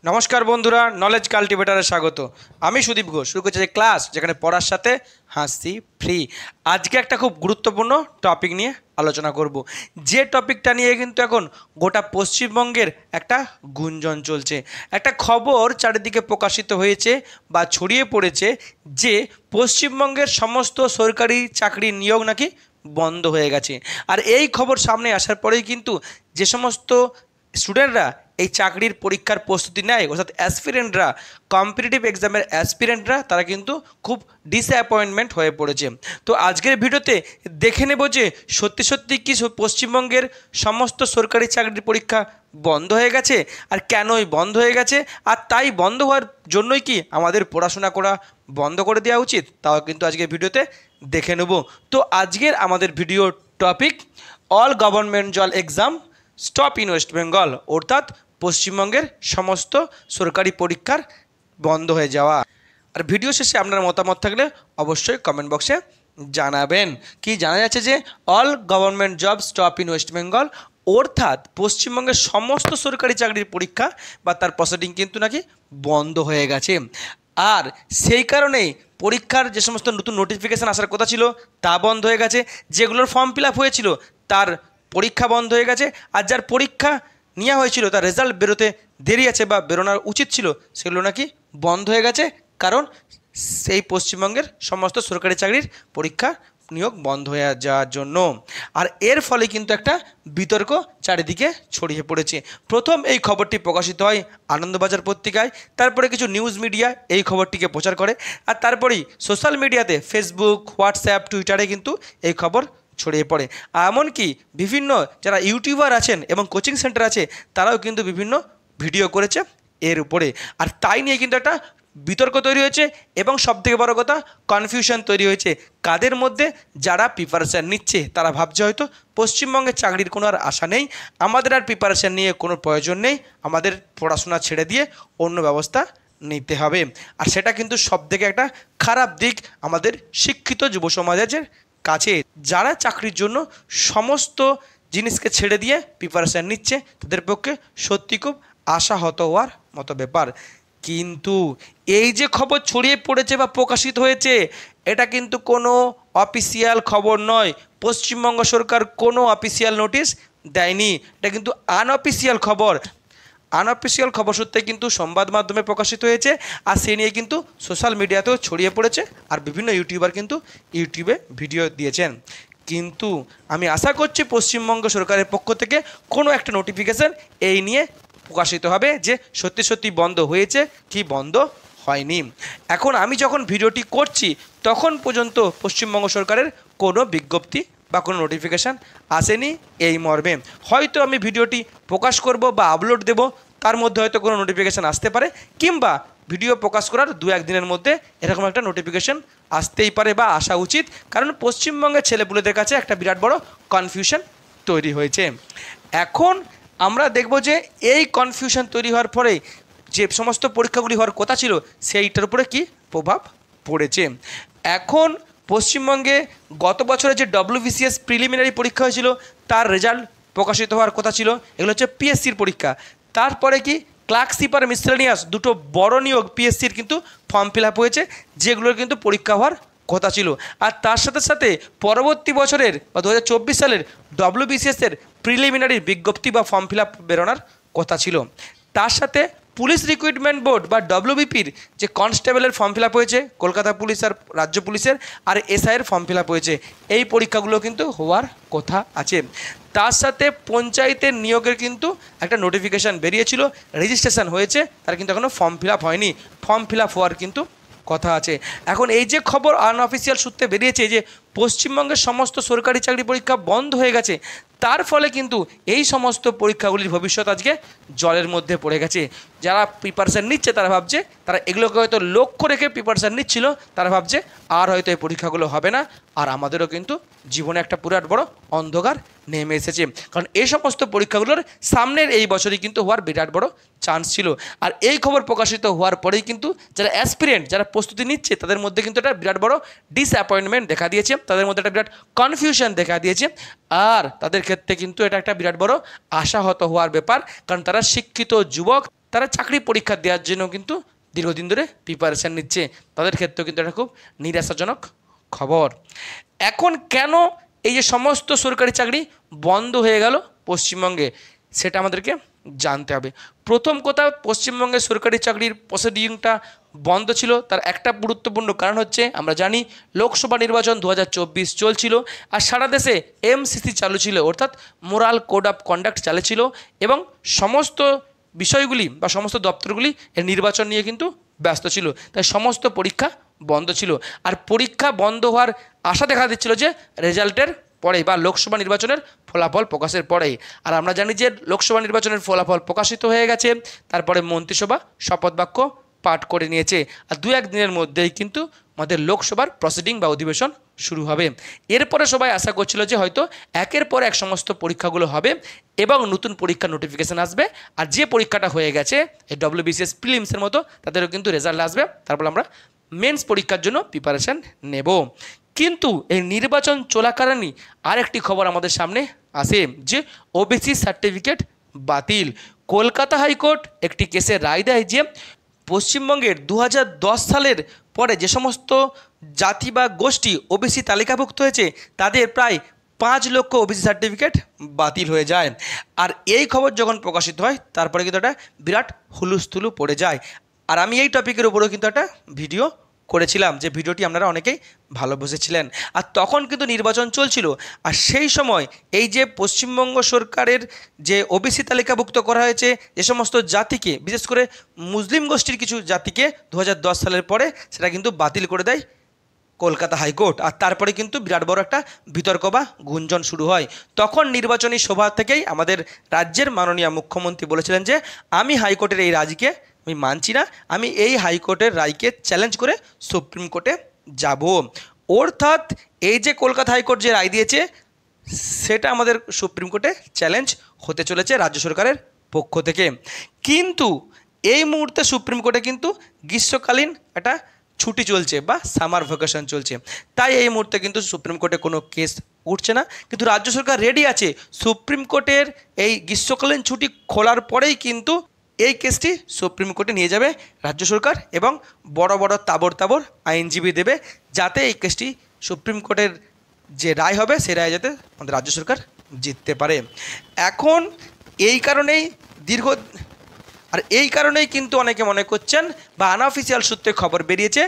নমস্কার বন্ধুরা, নলেজ কাল্টিভেটারে স্বাগত। আমি সুদীপ ঘোষ। শুরু করছি যে ক্লাস যেখানে পড়ার সাথে হাসি ফ্রি। আজকে একটা খুব গুরুত্বপূর্ণ টপিক নিয়ে আলোচনা করব, যে টপিকটা নিয়ে কিন্তু এখন গোটা পশ্চিমবঙ্গের একটা গুঞ্জন চলছে। একটা খবর চারিদিকে প্রকাশিত হয়েছে বা ছড়িয়ে পড়েছে যে পশ্চিমবঙ্গের সমস্ত সরকারি চাকরির নিয়োগ নাকি বন্ধ হয়ে গেছে। আর এই খবর সামনে আসার পরেই কিন্তু যে সমস্ত স্টুডেন্টরা এই চাকরির পরীক্ষার প্রস্তুতি নেয়, অর্থাৎ অ্যাসপিরেন্টরা, কম্পিটিটিভ এক্সামের অ্যাসপিরেন্টরা, তারা কিন্তু খুব ডিসঅ্যাপয়েন্টমেন্ট হয়ে পড়েছে। তো আজকের ভিডিওতে দেখে নেব যে সত্যি সত্যি কি পশ্চিমবঙ্গের সমস্ত সরকারি চাকরির পরীক্ষা বন্ধ হয়ে গেছে, আর কেনই বন্ধ হয়ে গেছে, আর তাই বন্ধ হওয়ার জন্যই কি আমাদের পড়াশোনা করা বন্ধ করে দেওয়া উচিত, তাও কিন্তু আজকের ভিডিওতে দেখে নেব। তো আজকের আমাদের video topic all government job exam stop in West Bengal, অর্থাৎ পশ্চিমবঙ্গের সমস্ত সরকারি পরীক্ষার বন্ধ হয়ে যাওয়া। আর ভিডিও শেষে আপনার মতামত থাকলে অবশ্যই কমেন্ট বক্সে জানাবেন। কি জানা যাচ্ছে যে all government job stop in West Bengal, অর্থাৎ পশ্চিমবঙ্গের সমস্ত সরকারি চাকরির পরীক্ষা বা তার প্রসিডিং কিন্তু নাকি বন্ধ হয়ে গেছে। আর সেই কারণেই পরীক্ষার যে সমস্ত নতুন নোটিফিকেশান আসার কথা ছিল তা বন্ধ হয়ে গেছে। যেগুলোর ফর্ম ফিল আপ হয়েছিল তার পরীক্ষা বন্ধ হয়ে গেছে। আর যার পরীক্ষা নেওয়া হয়েছিল তার রেজাল্ট বেরোতে দেরি আছে বা বেরোনোর উচিত ছিল, সেগুলো নাকি বন্ধ হয়ে গেছে, কারণ সেই পশ্চিমবঙ্গের সমস্ত সরকারি চাকরির পরীক্ষা নিয়োগ বন্ধ হয়ে যাওয়ার জন্য। আর এর ফলে কিন্তু একটা বিতর্ক চারিদিকে ছড়িয়ে পড়েছে। প্রথম এই খবরটি প্রকাশিত হয় আনন্দবাজার পত্রিকায়, তারপরে কিছু নিউজ মিডিয়া এই খবরটিকে প্রচার করে, আর তারপরেই সোশ্যাল মিডিয়াতে ফেসবুক, হোয়াটসঅ্যাপ, টুইটারে কিন্তু এই খবর ছড়িয়ে পড়ে। এমনকি বিভিন্ন যারা ইউটিউবার আছেন এবং কোচিং সেন্টার আছে তারাও কিন্তু বিভিন্ন ভিডিও করেছে এর উপরে। আর তাই নিয়ে কিন্তু একটা বিতর্ক তৈরি হয়েছে এবং সবথেকে বড় কথা কনফিউশন তৈরি হয়েছে কাদের মধ্যে, যারা প্রিপারেশান নিচ্ছে তারা ভাবছে হয়তো পশ্চিমবঙ্গের চাকরির কোনো আর আশা নেই, আমাদের আর প্রিপারেশান নিয়ে কোনো প্রয়োজন নেই, আমাদের পড়াশোনা ছেড়ে দিয়ে অন্য ব্যবস্থা নিতে হবে। আর সেটা কিন্তু সবথেকে একটা খারাপ দিক আমাদের শিক্ষিত যুব সমাজের কাছে। যারা চাকরির জন্য সমস্ত জিনিসকে ছেড়ে দিয়ে প্রিপারেশান নিচ্ছে তাদের পক্ষে সত্যি খুব আশাহত হওয়ার মতো ব্যাপার। কিন্তু এই যে খবর ছড়িয়ে পড়েছে বা প্রকাশিত হয়েছে, এটা কিন্তু কোনো অফিসিয়াল খবর নয়। পশ্চিমবঙ্গ সরকার কোনো অফিসিয়াল নোটিশ দেয়নি, এটা কিন্তু আনঅফিসিয়াল খবর। আনঅফিসিয়াল খবর সূত্রে কিন্তু সংবাদ মাধ্যমে প্রকাশিত হয়েছে, আর সে নিয়ে কিন্তু সোশ্যাল মিডিয়াতেও ছড়িয়ে পড়েছে, আর বিভিন্ন ইউটিউবার কিন্তু ইউটিউবে ভিডিও দিয়েছেন। কিন্তু আমি আশা করছি পশ্চিমবঙ্গ সরকারের পক্ষ থেকে কোনো একটা নোটিফিকেশান এই নিয়ে প্রকাশিত হবে যে সত্যি সত্যি বন্ধ হয়েছে কি বন্ধ হয়নি। এখন আমি যখন ভিডিওটি করছি তখন পর্যন্ত পশ্চিমবঙ্গ সরকারের কোনো বিজ্ঞপ্তি বা কোনো নোটিফিকেশান আসেনি এই মর্মে। হয়তো আমি ভিডিওটি প্রকাশ করব বা আপলোড দেব, তার মধ্যে হয়তো কোনো নোটিফিকেশান আসতে পারে, কিংবা ভিডিও প্রকাশ করার 2-1 দিনের মধ্যে এরকম একটা নোটিফিকেশান আসতেই পারে বা আসা উচিত, কারণ পশ্চিমবঙ্গের ছেলেপুলেদের কাছে একটা বিরাট বড় কনফিউশন তৈরি হয়েছে। এখন আমরা দেখব যে এই কনফিউশন তৈরি হওয়ার পরে যে সমস্ত পরীক্ষাগুলি হওয়ার কথা ছিল সেইটার উপরে কী প্রভাব পড়েছে। এখন পশ্চিমবঙ্গে গত বছরে যে WBCS প্রিলিমিনারি পরীক্ষা হয়েছিল তার রেজাল্ট প্রকাশিত হওয়ার কথা ছিল, এগুলো হচ্ছে পিএসসির পরীক্ষা। তারপরে কি ক্লার্কশিপ আর মিসলেনিয়াস দুটো বড় নিয়োগ পিএসসির কিন্তু ফর্ম ফিল আপ হয়েছে, যেগুলোর কিন্তু পরীক্ষা হওয়ার কথা ছিল। আর তার সাথে সাথে পরবর্তী বছরের বা 2024 সালের WBCS-এর প্রিলিমিনারি বিজ্ঞপ্তি বা ফর্ম ফিল আপ বেরোনোর কথা ছিল। তার সাথে পুলিশ রিক্রুটমেন্ট বোর্ড বা WBPর যে কনস্টেবলের ফর্ম ফিল আপ হয়েছে, কলকাতা পুলিশ আর রাজ্য পুলিশের, আর এসআইয়ের ফর্ম ফিল আপ হয়েছে, এই পরীক্ষাগুলো কিন্তু হওয়ার কথা আছে। তার সাথে পঞ্চায়েতের নিয়োগের কিন্তু একটা নোটিফিকেশান বেরিয়েছিল, রেজিস্ট্রেশন হয়েছে, তার কিন্তু এখনও ফর্ম ফিল আপ হয়নি, ফর্ম ফিল আপ হওয়ার কিন্তু কথা আছে। এখন এই যে খবর আনঅফিসিয়াল সূত্রে বেরিয়েছে যে পশ্চিমবঙ্গের সমস্ত সরকারি চাকরি পরীক্ষা বন্ধ হয়ে গেছে, তার ফলে কিন্তু এই সমস্ত পরীক্ষাগুলির ভবিষ্যৎ আজকে জলের মধ্যে পড়ে গেছে। যারা প্রিপারেশান নিচ্ছে তারা ভাবছে, তারা এগুলোকে হয়তো লক্ষ্য রেখে প্রিপারেশান নিচ্ছিল, তারা ভাবছে আর হয়তো এই পরীক্ষাগুলো হবে না, আর আমাদেরও কিন্তু জীবনে একটা বিরাট বড় অন্ধকার নেমে এসেছে। কারণ এই সমস্ত পরীক্ষাগুলোর সামনের এই বছরই কিন্তু হওয়ার বিরাট বড় চান্স ছিল। আর এই খবর প্রকাশিত হওয়ার পরেই কিন্তু যারা অ্যাসপিরেন্ট, যারা প্রস্তুতি নিচ্ছে, তাদের মধ্যে কিন্তু একটা বিরাট বড় ডিসঅ্যাপয়েন্টমেন্ট দেখা দিয়েছে, তাদের মধ্যে একটা বিরাট কনফিউশন দেখা দিয়েছে। আর তাদের ক্ষেত্রে কিন্তু এটা একটা বিরাট বড় আশাহত হওয়ার ব্যাপার, কারণ তারা শিক্ষিত যুবক, তারা চাকরি পরীক্ষা দেওয়ার জন্য কিন্তু দীর্ঘদিন ধরে প্রিপারেশান নিচ্ছে, তাদের ক্ষেত্রেও কিন্তু এটা খুব নিরাশাজনক খবর। এখন কেন এই যে সমস্ত সরকারি চাকরি বন্ধ হয়ে গেল পশ্চিমবঙ্গে, সেটা আমাদেরকে জানতে হবে। প্রথম কথা, পশ্চিমবঙ্গের সরকারি চাকরির প্রসিডিংটা বন্ধ ছিল, তার একটা গুরুত্বপূর্ণ কারণ হচ্ছে আমরা জানি লোকসভা নির্বাচন 2024 চলছিল, আর সারা দেশে এমসিসি চালু ছিল, অর্থাৎ মোরাল কোড অফ কন্ডাক্ট চালু ছিল, এবং সমস্ত বিষয়গুলি বা সমস্ত দপ্তরগুলি এর নির্বাচন নিয়ে কিন্তু ব্যস্ত ছিল, তাই সমস্ত পরীক্ষা বন্ধ ছিল। আর পরীক্ষা বন্ধ হওয়ার আশা দেখা দিচ্ছিল যে রেজাল্টের পরেই বা লোকসভা নির্বাচনের ফলাফল প্রকাশের পরেই। আর আমরা জানি যে লোকসভা নির্বাচনের ফলাফল প্রকাশিত হয়ে গেছে, তারপরে মন্ত্রিসভা শপথ বাক্য পাঠ করে নিয়েছে, আর 2-1 দিনের মধ্যেই কিন্তু আমাদের লোকসভার প্রসিডিং বা অধিবেশন শুরু হবে। এরপরে সবাই আশা করছিল যে হয়তো একের পর এক সমস্ত পরীক্ষাগুলো হবে এবং নতুন পরীক্ষার নোটিফিকেশান আসবে, আর যে পরীক্ষাটা হয়ে গেছে এই WBCS প্রিলিমসের মতো তাদেরও কিন্তু রেজাল্ট আসবে, তারপর আমরা মেন্স পরীক্ষার জন্য প্রিপারেশান নেব। কিন্তু এই নির্বাচন চলাকালীনই আরেকটি খবর আমাদের সামনে আসে যে ওবিসি সার্টিফিকেট বাতিল। কলকাতা হাইকোর্ট একটি কেসে রায় দেয় যে পশ্চিমবঙ্গের 2010 সালের পরে যে সমস্ত জাতি বা গোষ্ঠী ওবিসি তালিকাভুক্ত হয়েছে তাদের প্রায় 5 লক্ষ ওবিসি সার্টিফিকেট বাতিল হয়ে যায়। আর এই খবর যখন প্রকাশিত হয় তারপরে কিন্তু একটা বিরাট হুলুস্থুলু পড়ে যায়। আর আমি এই টপিকের উপরেও কিন্তু একটা ভিডিও করেছিলাম, যে ভিডিওটি আপনারা অনেকেই ভালোবেসেছিলেন। আর তখন কিন্তু নির্বাচন চলছিল, আর সেই সময় এই যে পশ্চিমবঙ্গ সরকারের যে ওবিসি তালিকাভুক্ত করা হয়েছে যে সমস্ত জাতিকে, বিশেষ করে মুসলিম গোষ্ঠীর কিছু জাতিকে 2010 সালের পরে সেটা কিন্তু বাতিল করে দেয় কলকাতা হাইকোর্ট। আর তারপরে কিন্তু বিরাট বড় একটা বিতর্ক বা গুঞ্জন শুরু হয়। তখন নির্বাচনী সভা থেকেই আমাদের রাজ্যের মাননীয় মুখ্যমন্ত্রী বলেছিলেন যে আমি হাইকোর্টের এই রায়কে আমি মানছি না, আমি এই হাইকোর্টের রায়কে চ্যালেঞ্জ করে সুপ্রিম কোর্টে যাব। অর্থাৎ এই যে কলকাতা হাইকোর্ট যে রায় দিয়েছে সেটা আমাদের সুপ্রিম কোর্টে চ্যালেঞ্জ হতে চলেছে রাজ্য সরকারের পক্ষ থেকে। কিন্তু এই মুহূর্তে সুপ্রিম কোর্টে কিন্তু গ্রীষ্মকালীন একটা ছুটি চলছে বা সামার ভ্যাকেশন চলছে, তাই এই মুহূর্তে কিন্তু সুপ্রিম কোর্টে কোনো কেস উঠছে না। কিন্তু রাজ্য সরকার রেডি আছে সুপ্রিম কোর্টের এই গ্রীষ্মকালীন ছুটি খোলার পরেই কিন্তু এই কেসটি সুপ্রিম কোর্টে নিয়ে যাবে রাজ্য সরকার, এবং বড় বড় তাবড় তাবড় আইনজীবী দেবে যাতে এই কেসটি সুপ্রিম কোর্টের যে রায় হবে সেই রায় যাতে আমাদের রাজ্য সরকার জিততে পারে। এখন এই কারণেই এই কারণেই কিন্তু অনেকে মনে করছেন বা আনঅফিসিয়াল সূত্রে খবর বেরিয়েছে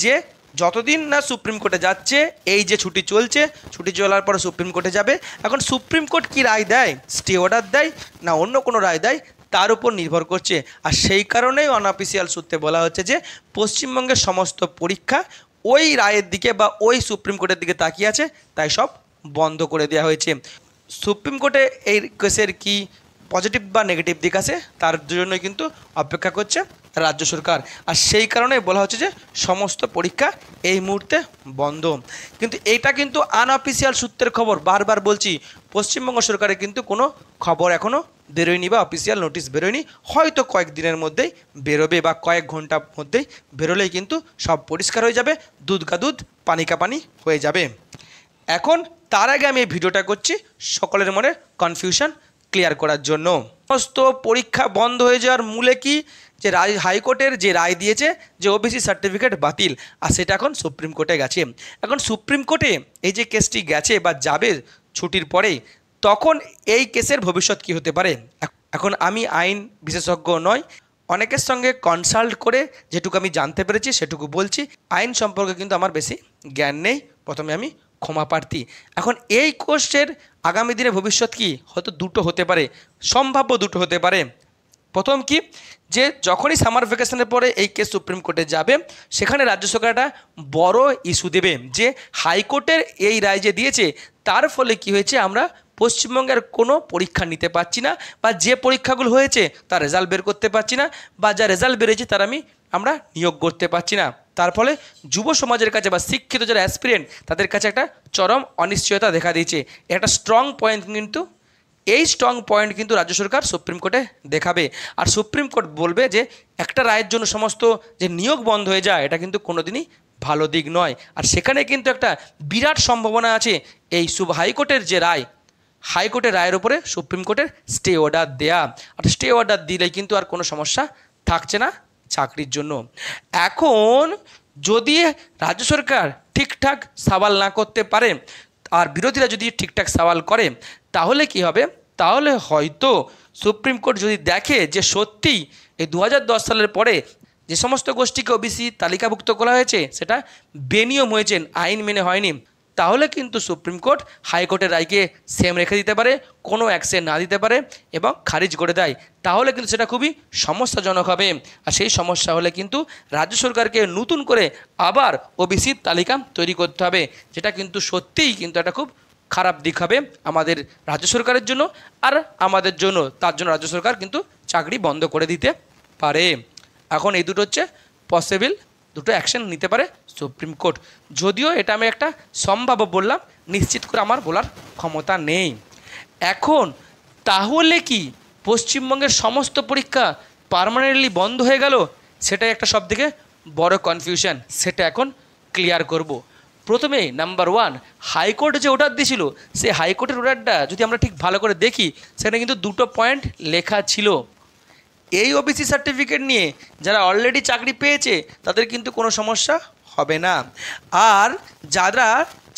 যে যতদিন না সুপ্রিম কোর্টে যাচ্ছে, এই যে ছুটি চলছে, ছুটি চলার পরে সুপ্রিম কোর্টে যাবে। এখন সুপ্রিম কোর্ট কী রায় দেয়, স্টে অর্ডার দেয় না অন্য কোনো রায় দেয়, তার উপর নির্ভর করছে। আর সেই কারণেই অনঅফিসিয়াল সূত্রে বলা হচ্ছে যে পশ্চিমবঙ্গের সমস্ত পরীক্ষা ওই রায়ের দিকে বা ওই সুপ্রিম কোর্টের দিকে তাকিয়ে আছে, তাই সব বন্ধ করে দেওয়া হয়েছে। সুপ্রিম কোর্টে এই কেসের কি পজিটিভ বা নেগেটিভ দিক আছে তার জন্যই কিন্তু অপেক্ষা করছে রাজ্য সরকার। আর সেই কারণে বলা হচ্ছে যে সমস্ত পরীক্ষা এই মুহূর্তে বন্ধ। কিন্তু এটা কিন্তু আনঅফিসিয়াল সূত্রের খবর, বারবার বলছি পশ্চিমবঙ্গ সরকারের কিন্তু কোনো খবর এখনও বেরোয়নি বা অফিসিয়াল নোটিশ বেরোয়নি, হয়তো কয়েকদিনের মধ্যেই বেরোবে বা কয়েক ঘন্টার মধ্যেই বেরোলেই কিন্তু সব পরিষ্কার হয়ে যাবে, দুধ কা দুধ পানি কা পানি হয়ে যাবে। এখন তার আগে আমি এই ভিডিওটা করছি সকলের মনে কনফিউশন ক্লিয়ার করার জন্য। সমস্ত পরীক্ষা বন্ধ হয়ে যাওয়ার মূলে কি, যে হাইকোর্টের যে রায় দিয়েছে যে ওবিসি সার্টিফিকেট বাতিল, আর সেটা এখন সুপ্রিম কোর্টে গেছে। এখন সুপ্রিম কোর্টে এই যে কেসটি গেছে বা যাবে ছুটির পরেই, তখন এই কেসের ভবিষ্যৎ কি হতে পারে। এখন আমি আইন বিশেষজ্ঞ নয়, অনেকের সঙ্গে কনসাল্ট করে যেটুকু আমি জানতে পেরেছি সেটুকু বলছি। আইন সম্পর্কে কিন্তু আমার বেশি জ্ঞান নেই, প্রথমে আমি ক্ষমা প্রার্থী। এখন এই কোর্সের আগামী দিনে ভবিষ্যৎ কি, হয়তো দুটো হতে পারে, সম্ভাব্য দুটো হতে পারে। প্রথম কি, যে যখনই সামার ভ্যাকেশনের পরে এই কেস সুপ্রিম কোর্টে যাবে, সেখানে রাজ্য সরকার একটা বড় ইস্যু দেবে যে হাইকোর্টের এই রায় যে দিয়েছে তার ফলে কি হয়েছে, আমরা পশ্চিমবঙ্গের কোনো পরীক্ষা নিতে পারছি না, বা যে পরীক্ষাগুলো হয়েছে তার রেজাল্ট বের করতে পারছি না, বা যা রেজাল্ট বেরিয়েছে তার আমরা নিয়োগ করতে পারছি না। তার ফলে যুব সমাজের কাছে বা শিক্ষিত যারা অ্যাসপিরেন্ট তাদের কাছে একটা চরম অনিশ্চয়তা দেখা দিয়েছে। একটা স্ট্রং পয়েন্ট কিন্তু, এই স্ট্রং পয়েন্ট কিন্তু রাজ্য সরকার সুপ্রিম কোর্টে দেখাবে। আর সুপ্রিম কোর্ট বলবে যে একটা রায়ের জন্য সমস্ত যে নিয়োগ বন্ধ হয়ে যায়, এটা কিন্তু কোনোদিনই ভালো দিক নয়। আর সেখানে কিন্তু একটা বিরাট সম্ভাবনা আছে এই হাইকোর্টের যে রায় হাইকোর্টের রায়ের উপরে সুপ্রিম কোর্টের স্টে অর্ডার দেয়া। আর স্টে অর্ডার দিলে কিন্তু আর কোনো সমস্যা থাকছে না চাকরির জন্য। এখন যদি রাজ্য সরকার ঠিকঠাক সওয়াল না করতে পারে আর বিরোধীরা যদি ঠিকঠাক সওয়াল করে তাহলে কি হবে, তাহলে হয়তো সুপ্রিম কোর্ট যদি দেখে যে সত্যিই এই 2010 সালের পরে যে সমস্ত গোষ্ঠীকে ওবিসি তালিকাভুক্ত করা হয়েছে সেটা বেনিয়ম হয়েছে, আইন মেনে হয়নি, তাহলে কিন্তু সুপ্রিম কোর্ট হাইকোর্টের রায়কে সেম রেখে দিতে পারে, কোনো অ্যাকশন না দিতে পারে এবং খারিজ করে দেয়। তাহলে কিন্তু সেটা খুবই সমস্যাজনক হবে। আর সেই সমস্যা হলে কিন্তু রাজ্য সরকারকে নতুন করে আবার ওবিসির তালিকা তৈরি করতে হবে, যেটা কিন্তু সত্যিই কিন্তু একটা খুব খারাপ দিক হবে আমাদের রাজ্য সরকারের জন্য আর আমাদের জন্য। তার জন্য রাজ্য সরকার কিন্তু চাকরি বন্ধ করে দিতে পারে। এখন এই দুটো হচ্ছে পসিবল দুটো অ্যাকশন নিতে পারে সুপ্রিম কোর্ট। যদিও এটা আমি একটা সম্ভাব্য বললাম, নিশ্চিত করে আমার বলার ক্ষমতা নেই। এখন তাহলে কি পশ্চিমবঙ্গের সমস্ত পরীক্ষা পার্মানেন্টলি বন্ধ হয়ে গেল? সেটাই একটা সবথেকে বড় কনফিউশন, সেটা এখন ক্লিয়ার করব। প্রথমে নাম্বার 1, হাইকোর্ট যে অর্ডার দিয়েছিল সেই হাইকোর্টের অর্ডারটা যদি আমরা ঠিক ভালো করে দেখি সেখানে কিন্তু দুটো পয়েন্ট লেখা ছিল। এই ওবিসি সার্টিফিকেট নিয়ে যারা অলরেডি চাকরি পেয়েছে তাদের কিন্তু কোনো সমস্যা হবে না, আর যারা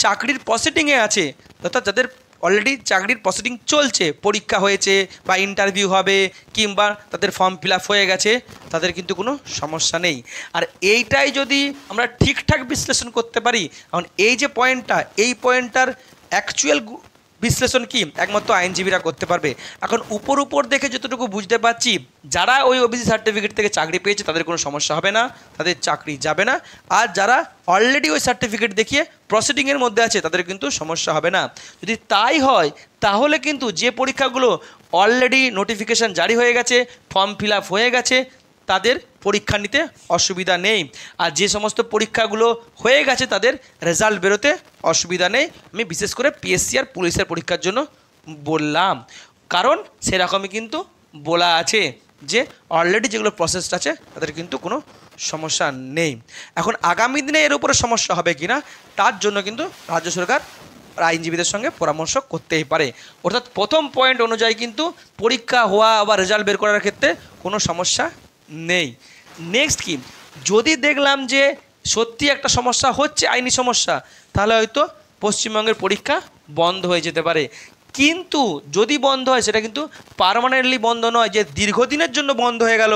চাকরির প্রসিডিংয়ে আছে অর্থাৎ যাদের অলরেডি চাকরির প্রসিডিং চলছে, পরীক্ষা হয়েছে বা ইন্টারভিউ হবে কিংবা তাদের ফর্ম ফিল আপ হয়ে গেছে, তাদের কিন্তু কোনো সমস্যা নেই। আর এইটাই যদি আমরা ঠিকঠাক বিশ্লেষণ করতে পারি, কারণ এই যে পয়েন্টটা, এই পয়েন্টটার অ্যাকচুয়াল বিশ্লেষণ কি একমাত্র আইনজীবীরা করতে পারবে। এখন উপর দেখে যতটুকু বুঝতে পারছি, যারা ওই ওবিসি সার্টিফিকেট থেকে চাকরি পেয়েছে তাদের কোনো সমস্যা হবে না, তাদের চাকরি যাবে না। আর যারা অলরেডি ওই সার্টিফিকেট দেখিয়ে প্রসিডিংয়ের মধ্যে আছে তাদের কিন্তু সমস্যা হবে না। যদি তাই হয় তাহলে কিন্তু যে পরীক্ষাগুলো অলরেডি নোটিফিকেশান জারি হয়ে গেছে, ফর্ম ফিল আপ হয়ে গেছে, তাদের পরীক্ষা নিতে অসুবিধা নেই। আর যে সমস্ত পরীক্ষাগুলো হয়ে গেছে তাদের রেজাল্ট বেরোতে অসুবিধা নেই। আমি বিশেষ করে পিএসসি আর পুলিশের পরীক্ষার জন্য বললাম, কারণ সেরকমই কিন্তু বলা আছে যে অলরেডি যেগুলো প্রসেস আছে তাদের কিন্তু কোনো সমস্যা নেই। এখন আগামী দিনে এর উপরে সমস্যা হবে কি না তার জন্য কিন্তু রাজ্য সরকার আইনজীবীদের সঙ্গে পরামর্শ করতেই পারে। অর্থাৎ প্রথম পয়েন্ট অনুযায়ী কিন্তু পরীক্ষা হওয়া বা রেজাল্ট বের করার ক্ষেত্রে কোনো সমস্যা নেই। নেক্সট কি, যদি দেখলাম যে সত্যি একটা সমস্যা হচ্ছে, আইনি সমস্যা, তাহলে হয়তো পশ্চিমবঙ্গের পরীক্ষা বন্ধ হয়ে যেতে পারে। কিন্তু যদি বন্ধ হয় সেটা কিন্তু পার্মানেন্টলি বন্ধ নয় যে দীর্ঘদিনের জন্য বন্ধ হয়ে গেল,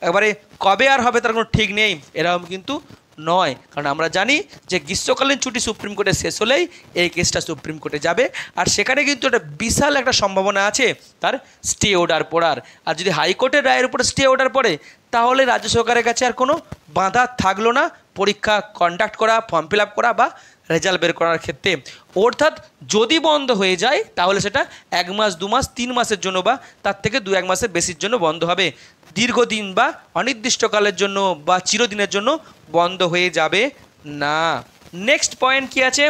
এবারে কবে আর হবে তার কোনো ঠিক নেই, এরকম কিন্তু নয়। কারণ আমরা জানি যে গ্রীষ্মকালীন ছুটি সুপ্রিম কোর্টে শেষ হলেই এই কেসটা সুপ্রিম কোর্টে যাবে, আর সেখানে কিন্তু একটা বিশাল একটা সম্ভাবনা আছে তার স্টে অর্ডার পড়ার। আর যদি হাইকোর্টের রায়ের উপরে স্টে অর্ডার পড়ে তাহলে রাজ্য সরকারের কাছে আর কোনো বাধা থাকলো না পরীক্ষা কন্ডাক্ট করা, ফর্ম ফিল আপ করা বা রেজাল্ট বের করার ক্ষেত্রে। অর্থাৎ যদি বন্ধ হয়ে যায় তাহলে সেটা 1 মাস 2 মাস 3 মাসের জন্য বা তার থেকে 2-1 মাসের বেশির জন্য বন্ধ হবে। দীর্ঘদিন বা অনির্দিষ্টকালের জন্য বা চিরদিনের জন্য বন্ধ হয়ে যাবে না। নেক্সট পয়েন্ট কি আছে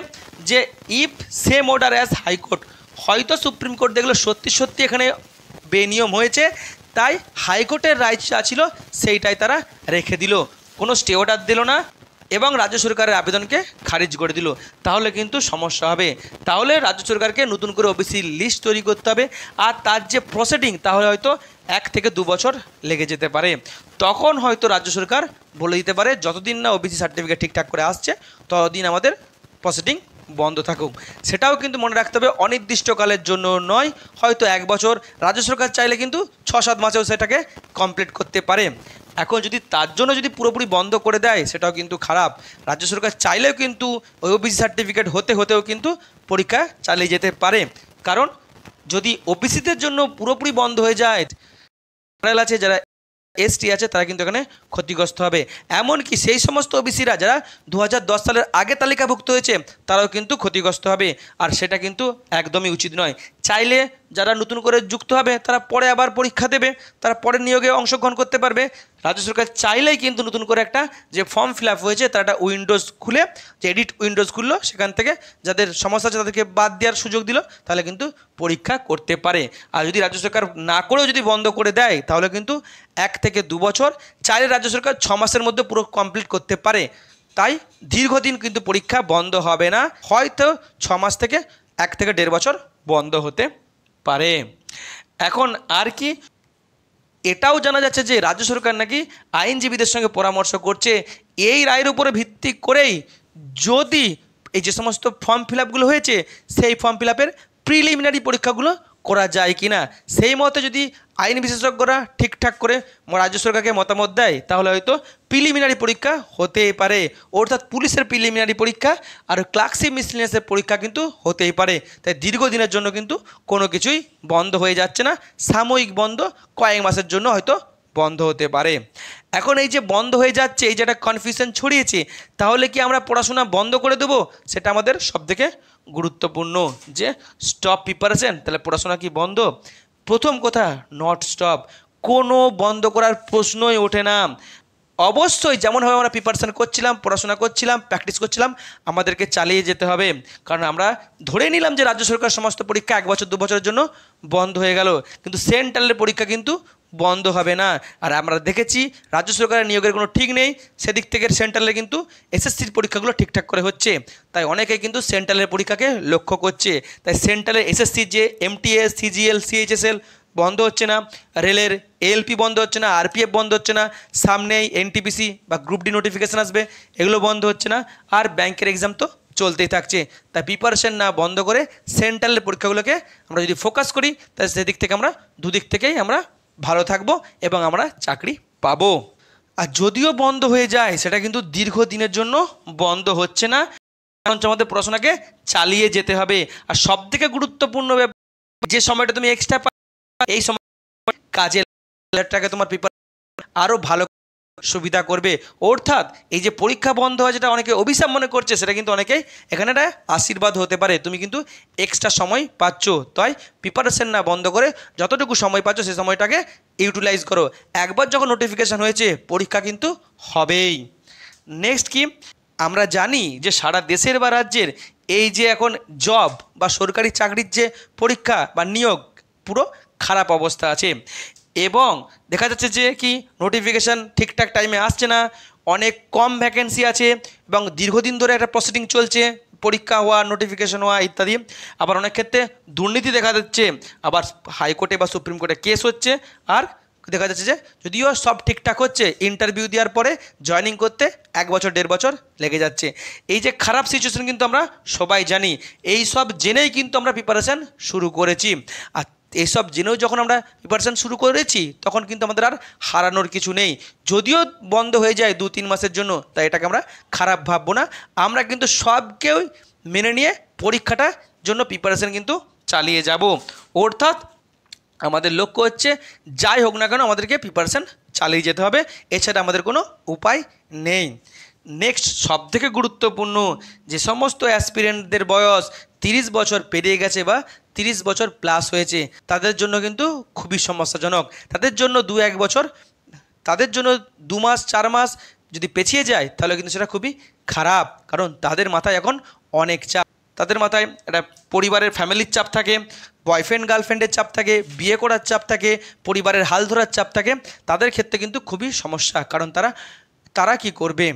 যে if same order as high court, হয়তো সুপ্রিম কোর্ট দেখলো সত্যি এখানে বেনিয়ম হয়েছে, তাই হাইকোর্টের রায় যা ছিল সেইটাই তারা রেখে দিল, কোনো স্টে অর্ডার দিল না এবং রাজ্য সরকারের আবেদনকে খারিজ করে দিল, তাহলে কিন্তু সমস্যা হবে। তাহলে রাজ্য সরকারকে নতুন করে ওবিসি লিস্ট তৈরি করতে হবে, আর তার যে প্রসিডিং তাহলে হয়তো 1 থেকে 2 বছর লেগে যেতে পারে। তখন হয়তো রাজ্য সরকার বলে দিতে পারে যতদিন না ওবিসি সার্টিফিকেট ঠিকঠাক করে আসছে ততদিন আমাদের প্রসিডিং বন্ধ থাকুক। সেটাও কিন্তু মনে রাখতে হবে অনির্দিষ্টকালের জন্য নয়, হয়তো 1 বছর, রাজ্য সরকার চাইলে কিন্তু 6-7 মাসেও সেটাকে কমপ্লিট করতে পারে। এখন যদি তার জন্য যদি পুরোপুরি বন্ধ করে দেয় সেটাও কিন্তু খারাপ। রাজ্য সরকার চাইলেও কিন্তু ওই ওবিসি সার্টিফিকেট হতেও কিন্তু পরীক্ষা চালিয়ে যেতে পারে, কারণ যদি ওবিসিদের জন্য পুরোপুরি বন্ধ হয়ে যায় আছে যারা এসটি আছে তারা কিন্তু এখানে ক্ষতিগ্রস্ত হবে। এমনকি সেই সমস্ত ওবিসিরা যারা 2010 সালের আগে তালিকাভুক্ত হয়েছে তারাও কিন্তু ক্ষতিগ্রস্ত হবে, আর সেটা কিন্তু একদমই উচিত নয়। চাইলে যারা নতুন করে যুক্ত হবে তারা পরে আবার পরীক্ষা দেবে, তারা পরের নিয়োগে অংশগ্রহণ করতে পারবে। রাজ্য সরকার চাইলেই কিন্তু নতুন করে একটা যে ফর্ম ফিল আপ হয়েছে তার একটা উইন্ডোজ খুলে, যে এডিট উইন্ডোজ খুললো, সেখান থেকে যাদের সমস্যা আছে তাদেরকে বাদ দেওয়ার সুযোগ দিল, তাহলে কিন্তু পরীক্ষা করতে পারে। আর যদি রাজ্য সরকার না করেও যদি বন্ধ করে দেয় তাহলে কিন্তু 1 থেকে 2 বছর, চাইলে রাজ্য সরকার 6 মাসের মধ্যে পুরো কমপ্লিট করতে পারে। তাই দীর্ঘদিন কিন্তু পরীক্ষা বন্ধ হবে না, হয়তো 6 মাস থেকে 1 থেকে 1.5 বছর বন্ধ হতে পারে। এখন আর কি, এটাও জানা যাচ্ছে যে রাজ্য সরকার নাকি আইনজীবীদের সঙ্গে পরামর্শ করছে এই রায়ের উপরে ভিত্তি করেই যদি এই যে সমস্ত ফর্ম ফিল আপগুলো হয়েছে সেই ফর্ম ফিল আপের প্রিলিমিনারি পরীক্ষাগুলো করা যায় কি না, সেই মতে যদি আইন বিশেষজ্ঞরা ঠিকঠাক করে রাজ্য সরকারকে মতামত দেয় তাহলে হয়তো প্রিলিমিনারি পরীক্ষা হতেই পারে, অর্থাৎ পুলিশের প্রিলিমিনারি পরীক্ষা আর ক্লার্কশিপ মিসলেনিয়াসের পরীক্ষা কিন্তু হতেই পারে। তাই দীর্ঘদিনের জন্য কিন্তু কোনো কিছুই বন্ধ হয়ে যাচ্ছে না, সাময়িক বন্ধ কয়েক মাসের জন্য হয়তো বন্ধ হতে পারে। এখন এই যে বন্ধ হয়ে যাচ্ছে, এই যে একটা কনফিউশন ছড়িয়েছে, তাহলে কি আমরা পড়াশোনা বন্ধ করে দেবো? সেটা আমাদের সবথেকে গুরুত্বপূর্ণ যে স্টপ প্রিপারেশন, তাহলে পড়াশোনা কি বন্ধ? প্রথম কথা, নট স্টপ, কোনো বন্ধ করার প্রশ্নই ওঠে না। অবশ্যই যেমনভাবে আমরা প্রিপারেশান করছিলাম, পড়াশোনা করছিলাম, প্র্যাকটিস করছিলাম, আমাদেরকে চালিয়ে যেতে হবে। কারণ আমরা ধরে নিলাম যে রাজ্য সরকার সমস্ত পরীক্ষা 1 বছর 2 বছরের জন্য বন্ধ হয়ে গেল, কিন্তু সেন্ট্রালের পরীক্ষা কিন্তু বন্ধ হবে না। আর আমরা দেখেছি রাজ্য সরকারের নিয়োগের কোনো ঠিক নেই, সেদিক থেকে সেন্ট্রালে কিন্তু এসএসসির পরীক্ষাগুলো ঠিকঠাক করে হচ্ছে, তাই অনেকেই কিন্তু সেন্ট্রালের পরীক্ষাকে লক্ষ্য করছে। তাই সেন্ট্রালের এসএসসির যে এমটিএস, সিজিএল, সিএইচএসএল বন্ধ হচ্ছে না, রেলের এএলপি বন্ধ হচ্ছে না, আরপিএফ বন্ধ হচ্ছে না, সামনেই এনটিপিসি বা গ্রুপ ডি নোটিফিকেশান আসবে, এগুলো বন্ধ হচ্ছে না, আর ব্যাংকের এক্সাম তো চলতেই থাকছে। তাই প্রিপারেশন না বন্ধ করে সেন্ট্রালের পরীক্ষাগুলোকে আমরা যদি ফোকাস করি তাহলে সেদিক থেকে আমরা দুদিক থেকেই আমরা ভালো থাকবো এবং আমরা চাকরি পাবো। আর যদিও বন্ধ হয়ে যায় সেটা কিন্তু দীর্ঘদিনের জন্য বন্ধ হচ্ছে না, কারণ আমাদের পড়াশোনাকে চালিয়ে যেতে হবে। আর সবথেকে গুরুত্বপূর্ণ ব্যাপার, যে সময়টা তুমি এক্সট্রা এই সময় কাজে তোমার প্রিপারেশন আরও ভালো সুবিধা করবে। অর্থাৎ এই যে পরীক্ষা বন্ধ হয় যেটা অনেকে অভিশাপ মনে করছে, সেটা কিন্তু অনেকেই এখানে একটা আশীর্বাদ হতে পারে। তুমি কিন্তু এক্সট্রা সময় পাচ্ছ, তাই প্রিপারেশন না বন্ধ করে যতটুকু সময় পাচ্ছ সেই সময়টাকে ইউটিলাইজ করো। একবার যখন নোটিফিকেশান হয়েছে পরীক্ষা কিন্তু হবেই। নেক্সট কি, আমরা জানি যে সারা দেশের বা রাজ্যের এই যে এখন জব বা সরকারি চাকরির যে পরীক্ষা বা নিয়োগ পুরো খারাপ অবস্থা আছে, এবং দেখা যাচ্ছে যে কি নোটিফিকেশান ঠিকঠাক টাইমে আসছে না, অনেক কম ভ্যাকেন্সি আছে এবং দীর্ঘদিন ধরে একটা প্রসিডিং চলছে, পরীক্ষা হওয়া, নোটিফিকেশান হওয়া ইত্যাদি। আবার অনেক ক্ষেত্রে দুর্নীতি দেখা যাচ্ছে, আবার হাইকোর্টে বা সুপ্রিম কোর্টে কেস হচ্ছে, আর দেখা যাচ্ছে যে যদিও সব ঠিকঠাক হচ্ছে ইন্টারভিউ দেওয়ার পরে জয়েনিং করতে 1 বছর 1.5 বছর লেগে যাচ্ছে। এই যে খারাপ সিচুয়েশন কিন্তু আমরা সবাই জানি, এই সব জেনেই কিন্তু আমরা প্রিপারেশান শুরু করেছি। আর এইসব জেনেও যখন আমরা প্রিপারেশান শুরু করেছি তখন কিন্তু আমাদের আর হারানোর কিছু নেই। যদিও বন্ধ হয়ে যায় 2-3 মাসের জন্য, তাই এটাকে আমরা খারাপ ভাববো না, আমরা কিন্তু সবকেই মেনে নিয়ে পরীক্ষাটার জন্য প্রিপারেশান কিন্তু চালিয়ে যাব। অর্থাৎ আমাদের লক্ষ্য হচ্ছে যাই হোক না কেন আমাদেরকে প্রিপারেশান চালিয়ে যেতে হবে, এছাড়া আমাদের কোনো উপায় নেই। নেক্সট, সবথেকে গুরুত্বপূর্ণ, যে সমস্ত অ্যাসপিরেন্টদের বয়স 30 বছর পেরিয়ে গেছে বা 30 বছর প্লাস হয়েছে তাদের জন্য কিন্তু খুবই সমস্যাজনক। তাদের জন্য 2-1 বছর, তাদের জন্য 2 মাস 4 মাস যদি পেছিয়ে যায় তাহলে কিন্তু সেটা খুবই খারাপ, কারণ তাদের মাথায় এখন অনেক চাপ। তাদের মাথায় একটা পরিবারের ফ্যামিলির চাপ থাকে, বয়ফ্রেন্ড গার্লফ্রেন্ডের চাপ থাকে, বিয়ে করার চাপ থাকে, পরিবারের হাল ধরার চাপ থাকে। তাদের ক্ষেত্রে কিন্তু খুবই সমস্যা, কারণ তারা কি করবে?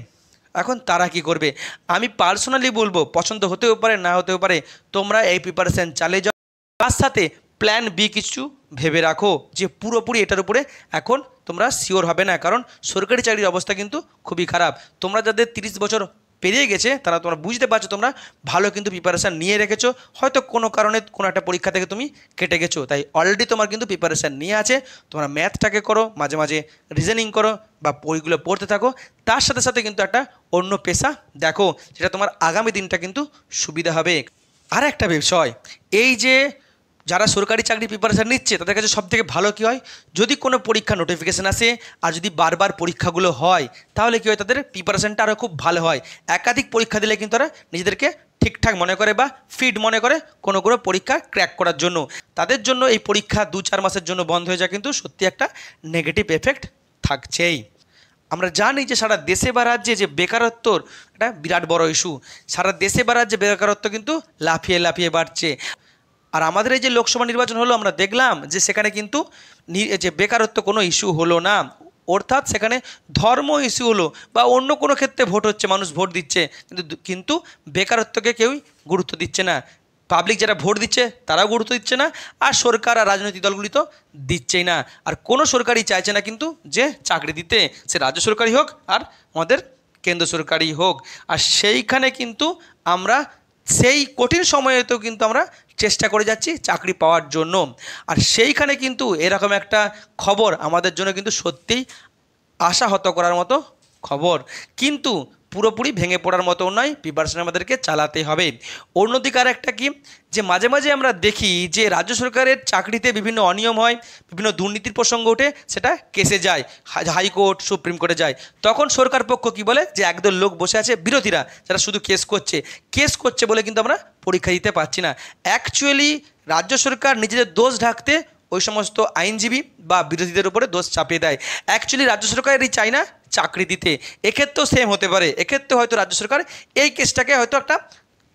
এখন তারা কি করবে? আমি পার্সোনালি বলবো, পছন্দ হতেও পারে না হতেও পারে, তোমরা এই প্রিপারেশান চালিয়ে যাও, তার সাথে প্ল্যান বি কিছু ভেবে রাখো, যে পুরোপুরি এটার উপরে এখন তোমরা শিওর হবে না, কারণ সরকারি চাকরির অবস্থা কিন্তু খুবই খারাপ। তোমরা যাদের 30 বছর পেরিয়ে গেছে তারা তোমরা বুঝতে পারছো তোমরা ভালো কিন্তু প্রিপারেশান নিয়ে রেখেছো, হয়তো কোনো কারণে কোনো একটা পরীক্ষা থেকে তুমি কেটে গেছো, তাই অলরেডি তোমার কিন্তু প্রিপারেশান নিয়ে আছে। তোমরা ম্যাথটাকে করো, মাঝে মাঝে রিজনিং করো বা বইগুলো পড়তে থাকো, তার সাথে সাথে কিন্তু একটা অন্য পেশা দেখো, যেটা তোমার আগামী দিনটা কিন্তু সুবিধা হবে। আর একটা বিষয়, এই যে যারা সরকারি চাকরি প্রিপারেশান নিচ্ছে তাদের কাছে সবথেকে ভালো কী হয়, যদি কোনো পরীক্ষা নোটিফিকেশান আসে আর যদি বারবার পরীক্ষাগুলো হয় তাহলে কী হয়, তাদের প্রিপারেশানটা আরও খুব ভালো হয়। একাধিক পরীক্ষা দিলে কিন্তু তারা নিজেদেরকে ঠিকঠাক মনে করে বা ফিট মনে করে কোনো পরীক্ষা ক্র্যাক করার জন্য। তাদের জন্য এই পরীক্ষা 2-4 মাসের জন্য বন্ধ হয়ে যায় কিন্তু সত্যি একটা নেগেটিভ এফেক্ট থাকছেই। আমরা জানি যে সারা দেশে বা রাজ্যে যে বেকারত্বর একটা বিরাট বড় ইস্যু, সারা দেশে বা রাজ্যে বেকারত্ব কিন্তু লাফিয়ে লাফিয়ে বাড়ছে। আর আমাদের এই যে লোকসভা নির্বাচন হলো, আমরা দেখলাম যে সেখানে কিন্তু যে বেকারত্ব কোনো ইস্যু হলো না, অর্থাৎ সেখানে ধর্ম ইস্যু হলো বা অন্য কোনো ক্ষেত্রে ভোট হচ্ছে, মানুষ ভোট দিচ্ছে, কিন্তু বেকারত্বকে কেউই গুরুত্ব দিচ্ছে না। পাবলিক যারা ভোট দিচ্ছে তারাও গুরুত্ব দিচ্ছে না, আর সরকার আর রাজনৈতিক দলগুলি তো দিচ্ছেই না। আর কোনো সরকারই চাইছে না কিন্তু যে চাকরি দিতে, সে রাজ্য সরকারই হোক আর আমাদের কেন্দ্র সরকারই হোক। আর সেইখানে কিন্তু আমরা সেই কঠিন সময়েতেও কিন্তু আমরা চেষ্টা করে যাচ্ছি চাকরি পাওয়ার জন্য। আর সেইখানে কিন্তু এরকম একটা খবর আমাদের জন্য কিন্তু সত্যিই আশাহত করার মতো খবর, কিন্তু পুরোপুরি ভেঙে পড়ার মতো নয়, প্রিপারেশন আমাদেরকে চালাতে হবে। অন্যদিকে আর একটা কি, যে মাঝে মাঝে আমরা দেখি যে রাজ্য সরকারের চাকরিতে বিভিন্ন অনিয়ম হয়, বিভিন্ন দুর্নীতির প্রসঙ্গ ওঠে, সেটা কেসে যায়, হাইকোর্ট সুপ্রিম কোর্টে যায়। তখন সরকার পক্ষ কি বলে, যে একদল লোক বসে আছে বিরোধীরা, যারা শুধু কেস করছে বলে কিন্তু আমরা পরীক্ষা দিতে পারছি না। অ্যাকচুয়ালি রাজ্য সরকার নিজেদের দোষ ঢাকতে ওই সমস্ত আইনজীবী বা বিরোধীদের উপরে দোষ চাপিয়ে দেয়। অ্যাকচুয়ালি রাজ্য সরকারেরই চাই না চাকরি দিতে। এক্ষেত্রেও সেম হতে পারে, এক্ষেত্রে হয়তো রাজ্য সরকার এই কেসটাকে হয়তো একটা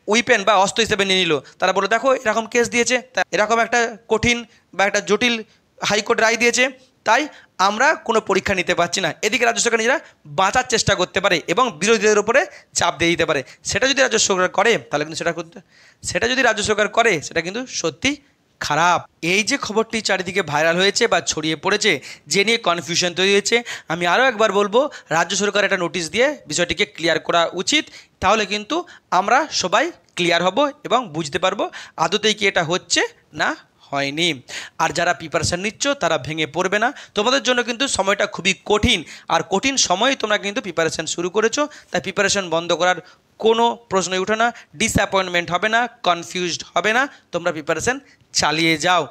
উইপেন বা অস্ত্র হিসেবে নিয়ে নিল। তারা বলে দেখো এরকম কেস দিয়েছে, এরকম একটা কঠিন বা একটা জটিল হাইকোর্ট রায় দিয়েছে, তাই আমরা কোনো পরীক্ষা নিতে পারছি না। এদিকে রাজ্য সরকার নিজেরা বাঁচার চেষ্টা করতে পারে এবং বিরোধীদের উপরে চাপ দিয়ে দিতে পারে। সেটা যদি রাজ্য সরকার করে তাহলে কিন্তু সেটা যদি রাজ্য সরকার করে সেটা কিন্তু সত্যি খারাপ। এই যে খবরটি চারিদিকে ভাইরাল হয়েছে বা ছড়িয়ে পড়েছে, যে নিয়ে কনফিউশন তৈরি হয়েছে, আমি আরও একবার বলবো রাজ্য সরকার একটা নোটিশ দিয়ে বিষয়টিকে ক্লিয়ার করা উচিত। তাহলে কিন্তু আমরা সবাই ক্লিয়ার হব এবং বুঝতে পারবো আদতেই কি এটা হচ্ছে না হয়নি। আর যারা প্রিপারেশান নিচ্ছ তারা ভেঙে পড়বে না, তোমাদের জন্য কিন্তু সময়টা খুবই কঠিন, আর কঠিন সময়ে তোমরা কিন্তু প্রিপারেশান শুরু করেছো, তাই প্রিপারেশান বন্ধ করার কোনো প্রশ্নই ওঠে না, ডিসঅ্যাপয়েন্টমেন্ট হবে না, কনফিউজড হবে না, তোমরা প্রিপারেশান চালিয়ে যাও।